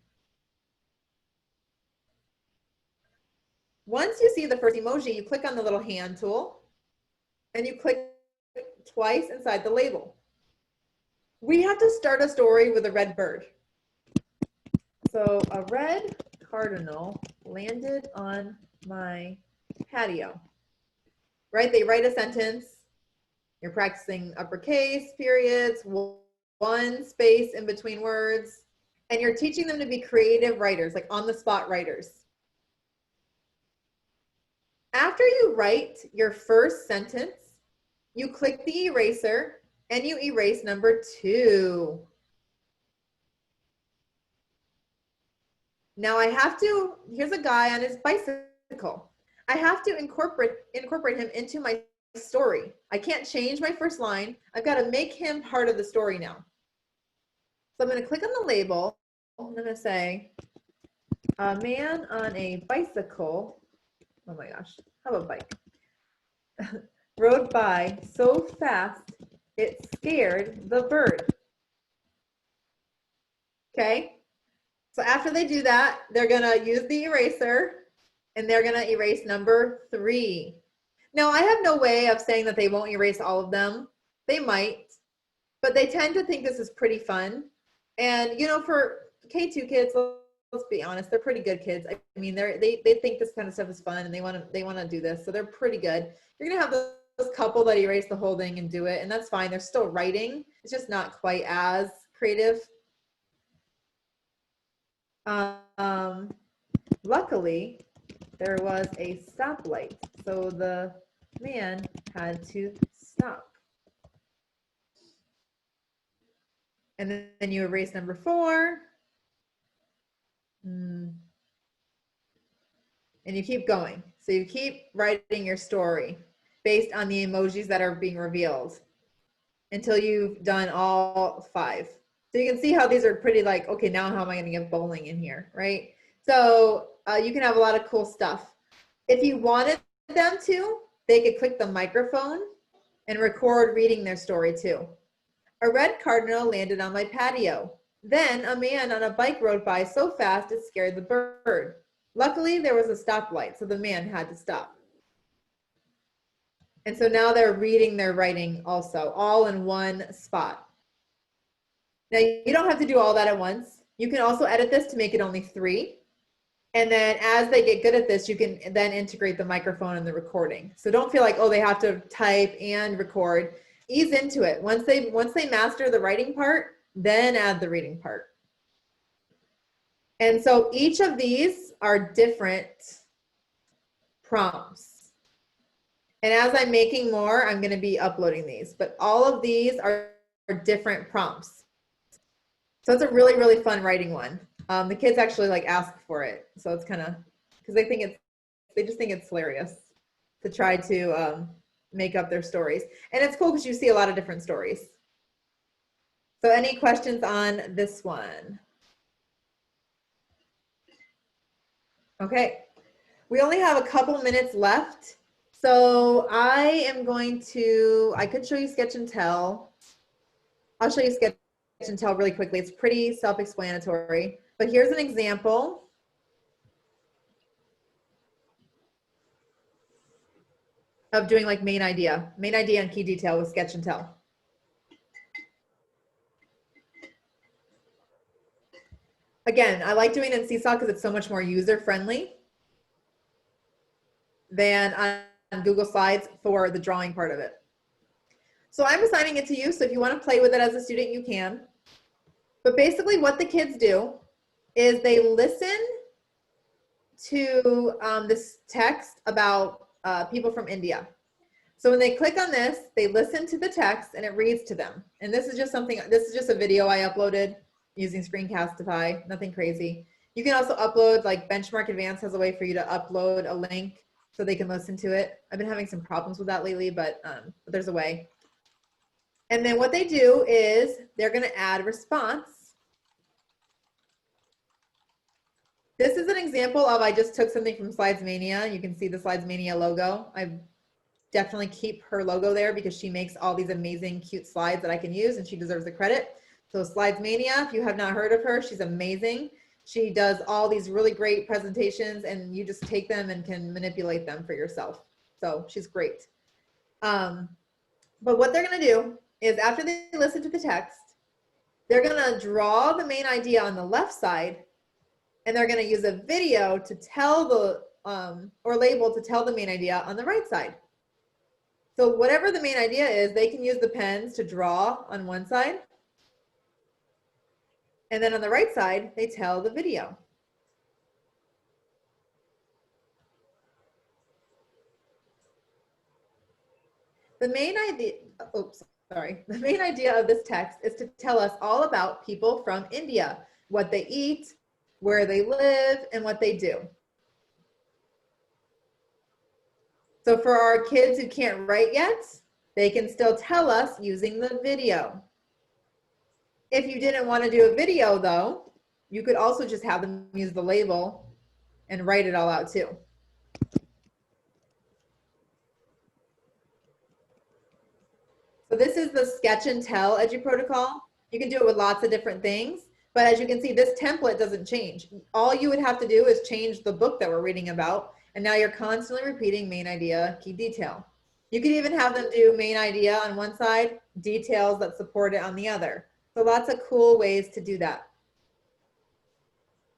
Once you see the first emoji, you click on the little hand tool and you click twice inside the label. We have to start a story with a red bird. So a red cardinal landed on my patio, right? They write a sentence. You're practicing uppercase, periods, 1 space in between words, and you're teaching them to be creative writers, like on the spot writers. After you write your first sentence, you click the eraser and you erase number 2. Now I have to, here's a guy on his bicycle. I have to incorporate him into my story. I can't change my first line. I've got to make him part of the story now. So I'm going to click on the label. I'm going to say, a man on a bicycle. Oh my gosh, how about bike? Rode by so fast it scared the bird. Okay, so after they do that, they're gonna use the eraser and they're gonna erase number 3. Now I have no way of saying that they won't erase all of them. They might, but they tend to think this is pretty fun. And you know, for K2 kids, let's be honest, they're pretty good kids. I mean, they think this kind of stuff is fun and they want to do this, so they're pretty good. You're gonna have those couple that erase the whole thing and do it, and that's fine. They're still writing. It's just not quite as creative. Luckily, there was a stoplight, so the man had to stop. And then you erase number 4. And you keep going. So you keep writing your story based on the emojis that are being revealed until you've done all 5. So you can see how these are pretty like, okay, now how am I going to get bowling in here, right? So you can have a lot of cool stuff. If you wanted them to, they could click the microphone and record reading their story too. A red cardinal landed on my patio. Then a man on a bike rode by so fast it scared the bird. Luckily, there was a stoplight, so the man had to stop. And so now they're reading their writing also, all in one spot. Now, you don't have to do all that at once. You can also edit this to make it only 3. And then as they get good at this, you can then integrate the microphone and the recording. So don't feel like, oh, they have to type and record. Ease into it. Once they master the writing part, then add the reading part. And so each of these are different prompts. And as I'm making more, I'm going to be uploading these. But all of these are different prompts. So it's a really, really fun writing one. The kids actually like ask for it. So it's kind of, because they just think it's hilarious to try to make up their stories. And it's cool because you see a lot of different stories. So any questions on this one? Okay, we only have a couple minutes left. So I could show you Sketch and Tell. I'll show you Sketch and Tell really quickly. It's pretty self-explanatory, but here's an example. Of doing like main idea and key detail with Sketch and Tell. Again, I like doing it in Seesaw because it's so much more user-friendly than on Google Slides for the drawing part of it. So I'm assigning it to you, so if you want to play with it as a student, you can. But basically what the kids do is they listen to this text about people from India. So when they click on this, they listen to the text and it reads to them. And this is just a video I uploaded using Screencastify, nothing crazy. You can also upload, like Benchmark Advanced has a way for you to upload a link so they can listen to it. I've been having some problems with that lately, but there's a way. And then what they do is they're gonna add response. This is an example of, I just took something from Slidesmania. You can see the Slidesmania logo. I definitely keep her logo there because she makes all these amazing, cute slides that I can use and she deserves the credit. So Slidesmania, if you have not heard of her, she's amazing. She does all these really great presentations and you just take them and can manipulate them for yourself. So she's great. But what they're gonna do is after they listen to the text, they're gonna draw the main idea on the left side and they're gonna use a video to tell the, or label to tell the main idea on the right side. So whatever the main idea is, they can use the pens to draw on one side. And then on the right side, they tell the video. The main idea of this text is to tell us all about people from India, what they eat, where they live, and what they do. So for our kids who can't write yet, they can still tell us using the video. If you didn't want to do a video though, you could also just have them use the label and write it all out too. So this is the sketch and tell Eduprotocol. You can do it with lots of different things, but as you can see, this template doesn't change. All you would have to do is change the book that we're reading about, and now you're constantly repeating main idea, key detail. You could even have them do main idea on one side, details that support it on the other. So lots of cool ways to do that.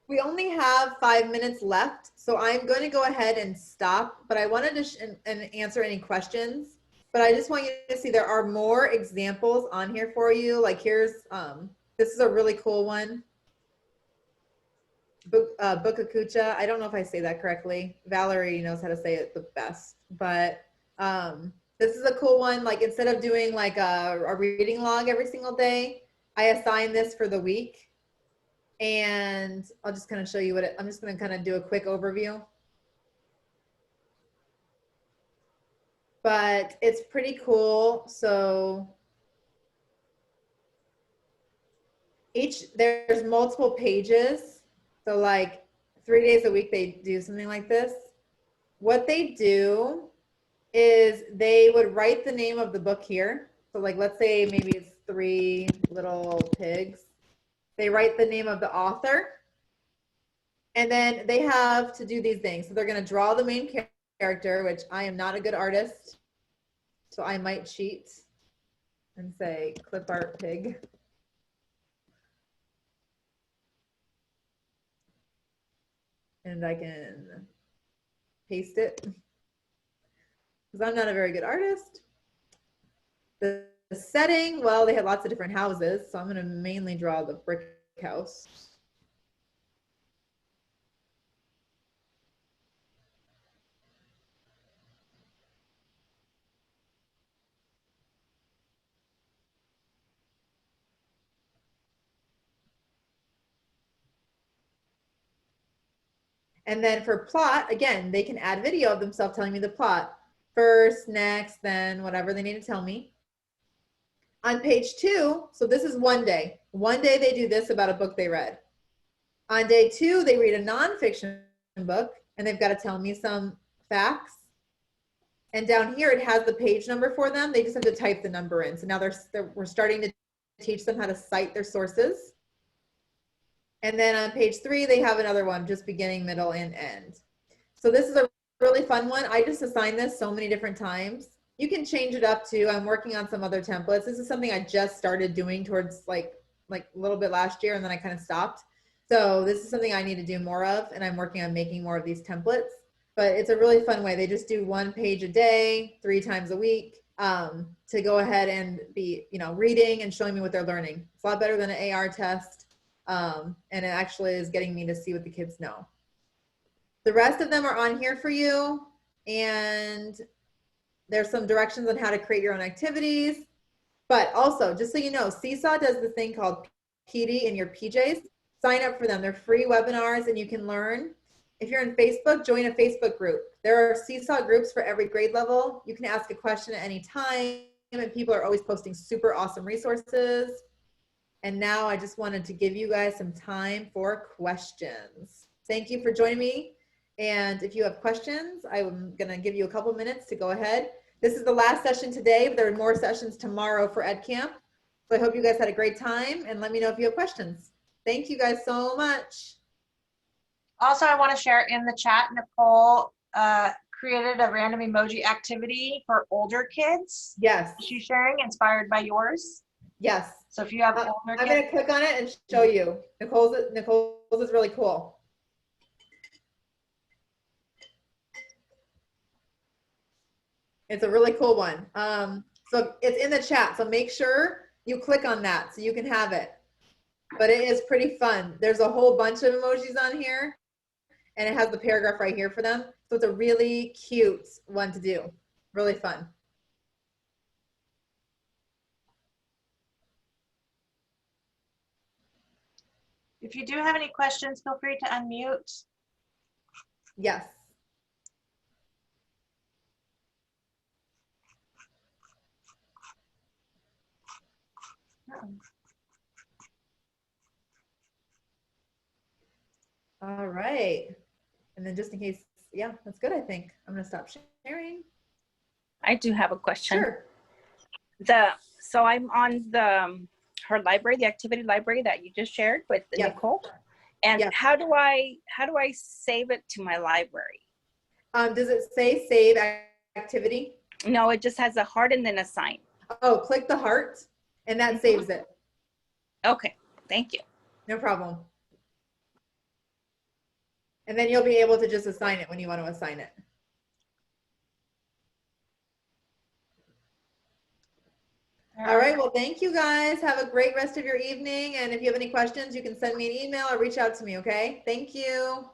We only have 5 minutes left, so I'm going to go ahead and stop, but I wanted to answer any questions. But I just want you to see there are more examples on here for you. Like here's, this is a really cool one. Bukakucha. I don't know if I say that correctly. Valerie knows how to say it the best. But this is a cool one. Like instead of doing like a reading log every single day, I assign this for the week. And I'll just kind of show you what I'm just going to kind of do a quick overview. But it's pretty cool. So there's multiple pages. So like 3 days a week, they do something like this. What they do is they would write the name of the book here. So like, let's say maybe it's 3 Little Pigs. They write the name of the author. And then they have to do these things. So they're going to draw the main character, which I am not a good artist, so I might cheat and say clip art pig. And I can paste it because I'm not a very good artist. The setting, well, they had lots of different houses, so I'm going to mainly draw the brick house. And then for plot, again, they can add video of themselves telling me the plot. First, next, then, whatever they need to tell me. On page 2, so this is one day. One day they do this about a book they read. On day 2, they read a nonfiction book, and they've got to tell me some facts. And down here, it has the page number for them. They just have to type the number in. So now we're starting to teach them how to cite their sources. And then on page 3, they have another one, just beginning, middle, and end. So this is a really fun one. I just assigned this so many different times. You can change it up too. I'm working on some other templates. This is something I just started doing towards like a little bit last year, and then I kind of stopped. So this is something I need to do more of, and I'm working on making more of these templates. But it's a really fun way. They just do 1 page a day, 3 times a week, to go ahead and be, reading and showing me what they're learning. It's a lot better than an AR test. And it actually is getting me to see what the kids know. The rest of them are on here for you, and there's some directions on how to create your own activities. But also, just so you know, Seesaw does this thing called PD in your PJs. Sign up for them. They're free webinars, and you can learn. If you're in Facebook, join a Facebook group. There are Seesaw groups for every grade level. You can ask a question at any time, and people are always posting super awesome resources. And now I just wanted to give you guys some time for questions. Thank you for joining me. And if you have questions, I'm going to give you a couple minutes to go ahead. This is the last session today, but there are more sessions tomorrow for edCamp. So I hope you guys had a great time, and let me know if you have questions. Thank you guys so much. Also, I want to share in the chat, Nicole created a random emoji activity for older kids. Yes. She's sharing, inspired by yours. Yes. So if you have older I'm kids, going to click on it and show you. Nicole's is really cool. It's a really cool one. So it's in the chat. So make sure you click on that so you can have it. But it is pretty fun. There's a whole bunch of emojis on here, and it has the paragraph right here for them. So it's a really cute one to do. Really fun. If you do have any questions, feel free to unmute. Yes. All right. And then just in case, yeah, that's good, I think. I'm going to stop sharing. I do have a question. Sure. So I'm on her library, the activity library that you just shared with Yeah. Nicole. And Yeah. how do I save it to my library? Does it say save activity? No, it just has a heart and then a sign. Oh, click the heart and that saves it. Okay, thank you. No problem. And then you'll be able to just assign it when you want to assign it. All right. Well, thank you guys. Have a great rest of your evening. And if you have any questions, you can send me an email or reach out to me. Okay. Thank you.